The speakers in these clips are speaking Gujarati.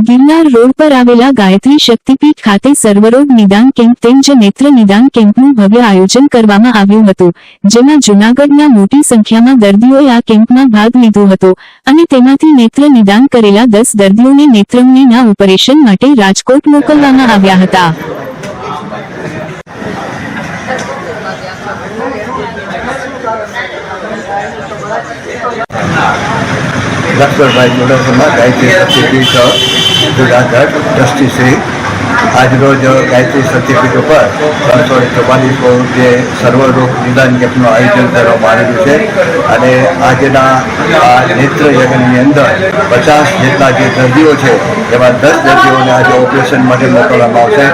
ગિરનાર રોડ પર આવેલા ગાયત્રી શક્તિપીઠ ખાતે સર્વરોગ નિદાન કેમ્પ તેમજ નેત્ર નિદાન કેમ્પનું ભવ્ય આયોજન કરવામાં આવ્યું હતું, જેમાં જૂનાગઢના મોટી સંખ્યામાં દર્દીઓએ આ કેમ્પમાં ભાગ લીધો હતો અને તેમાંથી નેત્ર નિદાન કરેલા 10 દર્દીઓને નેત્રમણીના ઓપરેશન માટે રાજકોટ મોકલવામાં આવ્યા હતા. डॉक्टर भाई मोडा गायत्री शक्तिपीठ जूनागढ़ ट्रस्टी श्री आज रोज गायत्री शक्तिपीठ पर 344 જે સર્વરોગ નિદાન કેમ્પનું આયોજન કરવામાં આવેલું છે અને આજના આ નેત્ર યજ્ઞની અંદર 50 જેટલા જે દર્દીઓ છે એમાં 10 દર્દીઓને આજે ઓપરેશન માટે મોકલવામાં આવશે.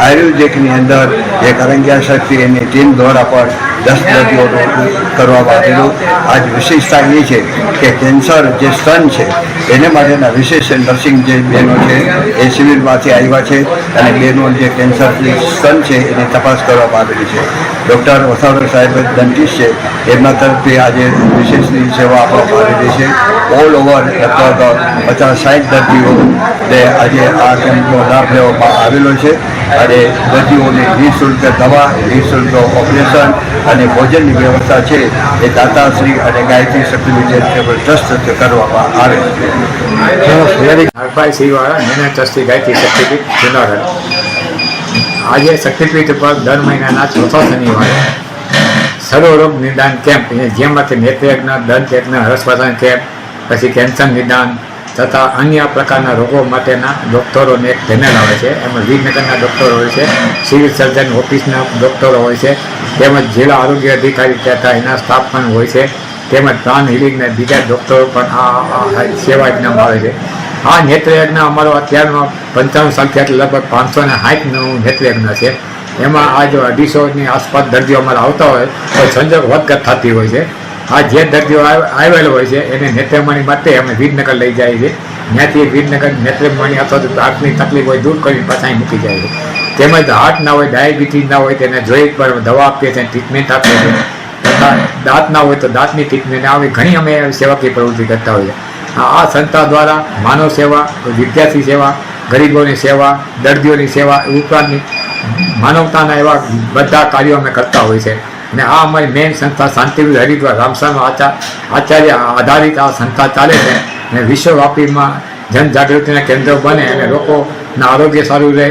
આયુર્વેદિકની અંદર જે કરંગિયા શક્તિ એની ટીમ દ્વારા પણ 10 દર્દીઓનું કરવામાં આવેલું. આજ વિશેષતા એ છે કે કેન્સર જે સ્તન છે એને માટેના વિશેષ નર્સિંગ જે બહેનો છે એ શિબિરમાંથી આવ્યા છે અને બહેનો જે કેન્સર સ્તન છે એની તપાસ કરવામાં આવેલી છે. ડૉક્ટર વસાવડા સાહેબ ડેન્ટિસ્ટ છે, એમના તરફથી આજે વિશેષની સેવા આપવામાં આવેલી છે. ઓલ ઓવર લગભગ 50-60 દર્દીઓને આજે આ કેમ્પનો લાભ લેવામાં આવેલો છે અને દર્દીઓને નિઃશુલ્ક દવા, નિઃશુલ્ક ઓપરેશન અને ભોજનની વ્યવસ્થા છે એ દાતાશ્રી અને ગાયત્રી શક્તિપીઠ ચેરિટેબલ ટ્રસ્ટ કરવામાં આવે છે. હરભાઈ સિંહવાળા મેનેજ ટ્રસ્ટી ગાયત્રી શક્તિપીઠ જૂનાગઢ. આજે શક્તિપીઠ પર દર મહિનાના ચોથા શનિવારે સર્વરોગ નિદાન કેમ્પ, જેમાંથી નેત્રયજ્ઞ, દંતયજ્ઞ, હરસપાસન કેમ્પ, પછી કેન્સર નિદાન તથા અન્ય પ્રકારના રોગો માટેના ડૉક્ટરોને એક પેનલ આવે છે. એમાં વિજનગરના ડૉક્ટરો હોય છે, સિવિલ સર્જન ઓફિસના ડૉક્ટરો હોય છે, તેમજ જિલ્લા આરોગ્ય અધિકારી તથા એના સ્ટાફ પણ હોય છે, તેમજ પ્લાન હિલિંગના બીજા ડૉક્ટરો પણ આ સેવા યજ્ઞમાં આવે છે. આ નેત્રયજ્ઞ અમારો અત્યારનો 55 સંખ્યા એટલે લગભગ 560નું નેત્રયજ્ઞ છે. એમાં આ જો 250ની આસપાસ દર્દીઓ અમારા આવતા હોય તો સંજોગ વધઘટ થતી હોય છે. આ જે દર્દીઓ આવેલ હોય છે એને નેત્રમણી માટે અમે વિજનગર લઈ જઈએ છીએ. ત્યાંથી વિજનગર નેત્રમણી અથવા તો હાર્ટની તકલીફ હોય દૂર કરીને પાછા અહીં મૂકી જાય છે. તેમજ હાર્ટ ના હોય, ડાયાબિટીસ ના હોય તેને જોઈ પર દવા આપીએ છીએ, ટ્રીટમેન્ટ આપીએ છીએ. તથા દાંત ના હોય તો દાંતની ટ્રીટમેન્ટ આવી ઘણી અમે સેવાકીય પ્રવૃત્તિ કરતા હોઈએ. આ સંસ્થા દ્વારા માનવ સેવા, વિદ્યાર્થી સેવા, ગરીબોની સેવા, દર્દીઓની સેવા ઉપરાંતની માનવતાના એવા બધા કાર્યો અમે કરતા હોય છે. અને આ અમારી મેઇન સંસ્થા શાંતિવીર હરિદ્વાર રામસ્વામી આચાર્ય આધારિત આ સંસ્થા ચાલે છે અને વિશ્વવ્યાપીમાં જનજાગૃતિના કેન્દ્રો બને અને લોકોના આરોગ્ય સારું રહે,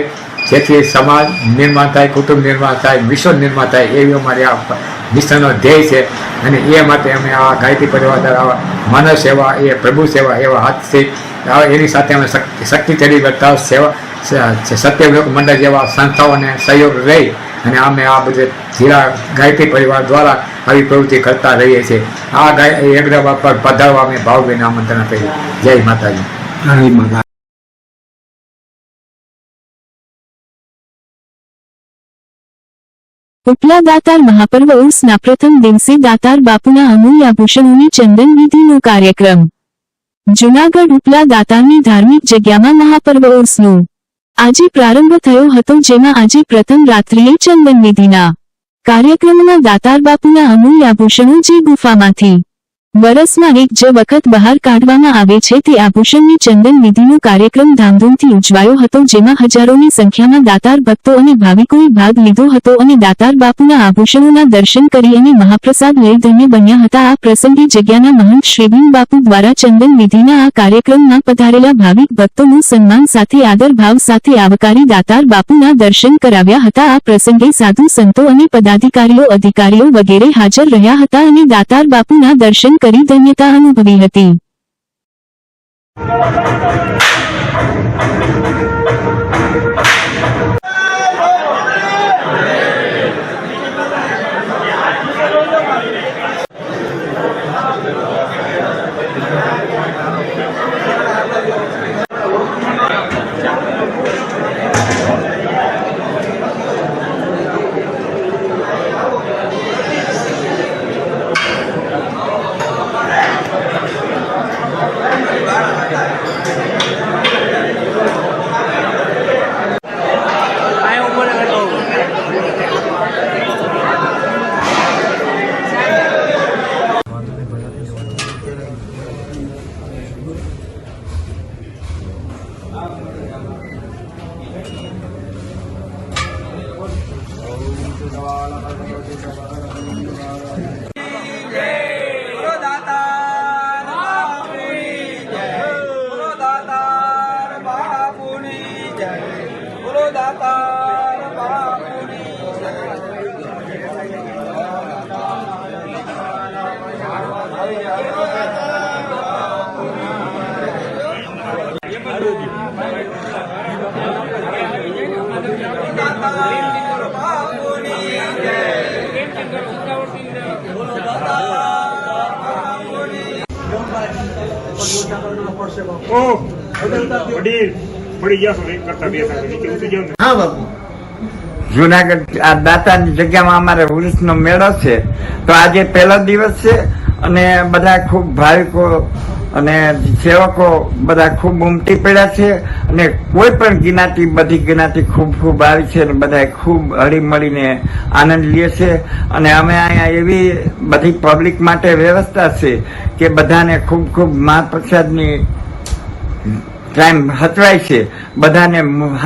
જેથી સમાજ નિર્માણ થાય, કુટુંબ નિર્માણ થાય, વિશ્વ નિર્માણ થાય એવી અમારી આ મિશનનો ધ્યેય છે. અને એ માટે અમે આ ગાયત્રી પરિવાર દ્વારા માનવ સેવા, એ પ્રભુ સેવા એવા હાથથી એની સાથે અમે શક્તિ ચેરિટેબલ સેવા, સત્યવ્રત મંડળ જેવા સંસ્થાઓને સહયોગ રહી અને અમે આ બધે જિલ્લા ગાયત્રી પરિવાર દ્વારા આવી પ્રવૃત્તિ કરતા રહીએ છીએ. આ યજ્ઞ પર પધારવા અમે ભાવભીને આમંત્રણ આપીએ. જય માતાજી. જય માતા. ઉપલા દાતાર મહાપર્વ ઉર્સના પ્રથમ દિવસે દાતાર બાપુના અમૂલ્ય આભૂષણોની ચંદન વિધિનો કાર્યક્રમ. જૂનાગઢ ઉપલા દાતારની ધાર્મિક જગ્યામાં મહાપર્વ ઉર્સનો આજે પ્રારંભ થયો હતો, જેમાં આજે પ્રથમ રાત્રિએ ચંદન વિધિના કાર્યક્રમમાં દાતાર બાપુના અમૂલ્ય આભૂષણો જે ગુફામાંથી વરસમાં એક જ વખત બહાર કાઢવામાં આવે છે તે આભૂષણની ચંદન વિધિનો કાર્યક્રમ ધામધૂમથી ઉજવાયો હતો, જેમાં હજારોની સંખ્યામાં દાતાર ભક્તો અને ભાવિકોએ ભાગ લીધો હતો અને દાતાર બાપુના આભૂષણોના દર્શન કરી અને મહાપ્રસાદ લઈ ધન્ય બન્યા હતા. આ પ્રસંગે જગ્યાના મહંત શ્રીબીન બાપુ દ્વારા ચંદન વિધિના આ કાર્યક્રમમાં પધારેલા ભાવિક ભક્તોનું સન્માન સાથે આદર ભાવ સાથે આવકારી દાતાર બાપુના દર્શન કરાવ્યા હતા. આ પ્રસંગે સાધુ સંતો અને પદાધિકારીઓ, અધિકારીઓ વગેરે હાજર રહ્યા હતા અને દાતાર બાપુના દર્શન કરી ધન્યતા અનુભવી હતી. હા બાપુ. જુનાગઢ આ દાતાની જગ્યામાં અમારે ઉર્સનો મેળો છે. તો આજે પહેલો દિવસ છે અને બધા ખૂબ ભાવિકો અને સેવકો બધા ખૂબ ઉમટી પડ્યા છે અને કોઈ પણ જ્ઞાતિ બધી જ્ઞાતિ ખૂબ ખૂબ આવી છે અને બધા ખૂબ હળી મળીને આનંદ લે છે. અને અમે અહીંયા એવી બધી પબ્લિક માટે વ્યવસ્થા છે કે બધાને ખૂબ ખૂબ મહાપ્રસાદની ટાઈમ હચવાય છે. બધાને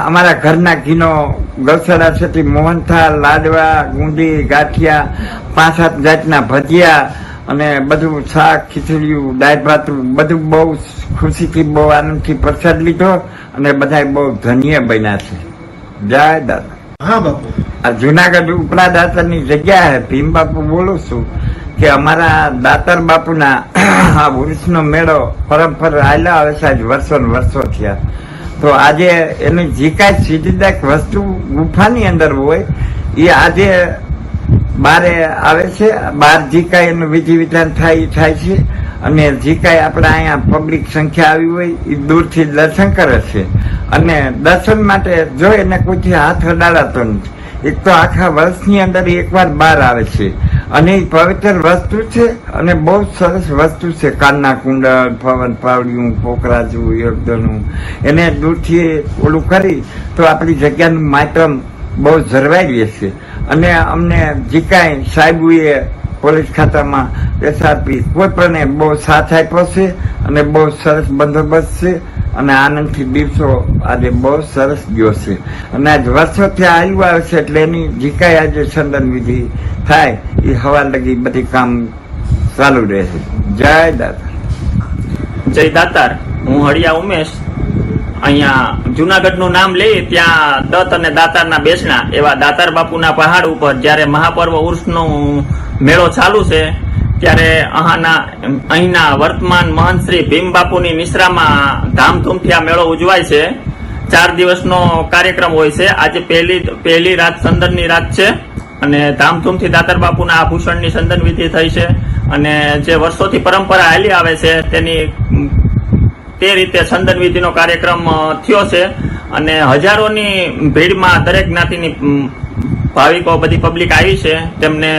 અમારા ઘરના ઘીનો ગૌશાળા છે મોહનથાળ, લાડવા, ગુંદી, ગાંઠિયા, 5-7 જાતના ભજીયા અને બધું શાક, ખીચડીયું, દાળ ભાત બધું બહુ ખુશીથી બહુ આનંદથી પ્રસાદ લીધો અને બધા બહુ ધન્ય બન્યા છે. જય દાદા. હા બાપુ. આ જુનાગઢ ઉપલા દાતારની જગ્યા છે. ભીમ બાપુ બોલું છું કે અમારા દાતર બાપુના આ ઉર્સનો મેળો પરંપરા આવેલા આવે છે આજ વર્ષો થયા. તો આજે એની જે કાંઈ સિદ્ધિદાયક વસ્તુ ગુફાની અંદર હોય એ આજે બારે આવે છે. બહાર જે કાંઈ એનું વિધિ વિધાન થાય એ થાય છે અને જે કાંઈ આપણે અહીંયા પબ્લિક સંખ્યા આવી હોય એ દૂરથી દર્શન કરે છે અને દર્શન માટે જો એને કોઈથી હાથ અડાડાતો નથી. એક તો આખા વર્ષની અંદર એકવાર બહાર આવે છે અને એ પવિત્ર વસ્તુ છે અને બહુ સરસ વસ્તુ છે. કાનના કુંડળ, પવન પાવડિયું, પોકરાજુ, યોગદનું એને દૂરથી ઓલું કરી તો આપણી જગ્યાનું માતમ બહુ જળવાઈ રહેશે. અને અમને જે કાંઈ સાહેબોએ પોલીસ ખાતામાં એસઆરપી કોઈ પણ બહુ સાથ આપ્યો છે અને બહુ સરસ બંદોબસ્ત છે અને આનંદથી દિવસો આજે બહુ સરસ ગયો છે. અને આજ વર્ષોથી આવ્યું આવે છે એટલે એની જે કાંઈ આજે સંદન વિધિ થાય એ હવા લગી બધી કામ ચાલુ રહેશે. જય દાદા. જય દાતાર. હું હળિયા ઉમેશ. અહીંયા જુનાગઢનું નામ લઈએ ત્યાં દત્ત અને દાતારના બેસણા એવા દાતાર બાપુના પહાડ ઉપર જ્યારે મહાપર્વ ઉર્સનો મેળો ચાલુ છે ત્યારે અહીંના વર્તમાન મહંત શ્રી ભીમ બાપુની નિશ્રામાં ધામધૂમથી આ મેળો ઉજવાય છે. 4 દિવસનો કાર્યક્રમ હોય છે. આજે પહેલી રાત સંદનની રાત છે અને ધામધૂમથી દાતાર બાપુના આભૂષણની સંદન વિધિ થઈ છે અને જે વર્ષોથી પરંપરા હાલી આવે છે તેની તે રીતે સંદન વિધિનો કાર્યક્રમ થયો છે અને હજારોની ભીડમાં દરેક જ્ઞાતિની ભાવિકો બધી પબ્લિક આવી છે. તેમને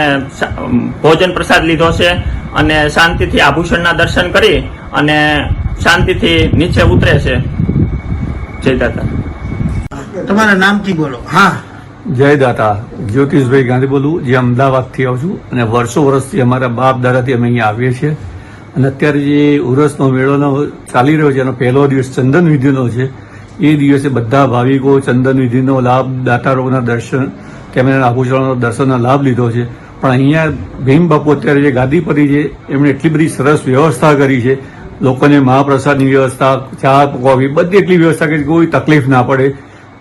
ભોજન પ્રસાદ લીધો છે અને શાંતિથી આભૂષણના દર્શન કરી અને શાંતિથી નીચે ઉતરે છે. જય દાતા. તમારા નામથી બોલો. હા. જય દાતા. જ્યોતિષભાઈ ગાંધી બોલું, જે અમદાવાદથી આવું છું અને વર્ષોથી અમારા બાપ દાદાથી અમે અહીંયા આવીએ છીએ અને અત્યારે જે ઉરસનો મેળોનો ચાલી રહ્યો છે એનો પહેલો દિવસ ચંદન વિધિનો છે. એ દિવસે બધા ભાવિકો ચંદન વિધિનો લાભ, દાતારોના દર્શન, તેમના આભૂષણોના દર્શનનો લાભ લીધો છે. પણ અહીંયા ભીમ બાપુ અત્યારે જે ગાદીપતિ છે એમણે એટલી બધી સરસ વ્યવસ્થા કરી છે. લોકોને મહાપ્રસાદની વ્યવસ્થા, ચા, કોફી બધી એટલી વ્યવસ્થા કરી કોઈ તકલીફ ના પડે,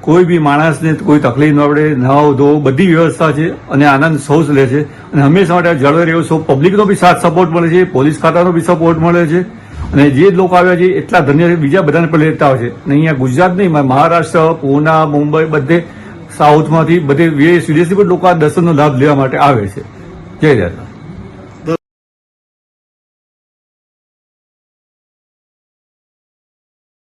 કોઈ બી માણસને કોઈ તકલીફ ન પડે, નાવ ધોવ બધી વ્યવસ્થા છે અને આનંદ સૌ લે છે અને હંમેશા માટે જળવાઈ રહ્યો. સૌ પબ્લિકનો બી સાથ સપોર્ટ મળે છે, પોલીસ ખાતાનો બી સપોર્ટ મળે છે અને જે લોકો આવ્યા છે એટલા ધન્ય બીજા બધાને પણ લેતા હોય છે. અને અહીંયા ગુજરાત નહીં, મહારાષ્ટ્ર, પૂના, મુંબઈ બધે સાઉથમાંથી બધે વિદેશથી પણ લોકો આ દર્શનનો લાભ લેવા માટે આવે છે. જય દાદા.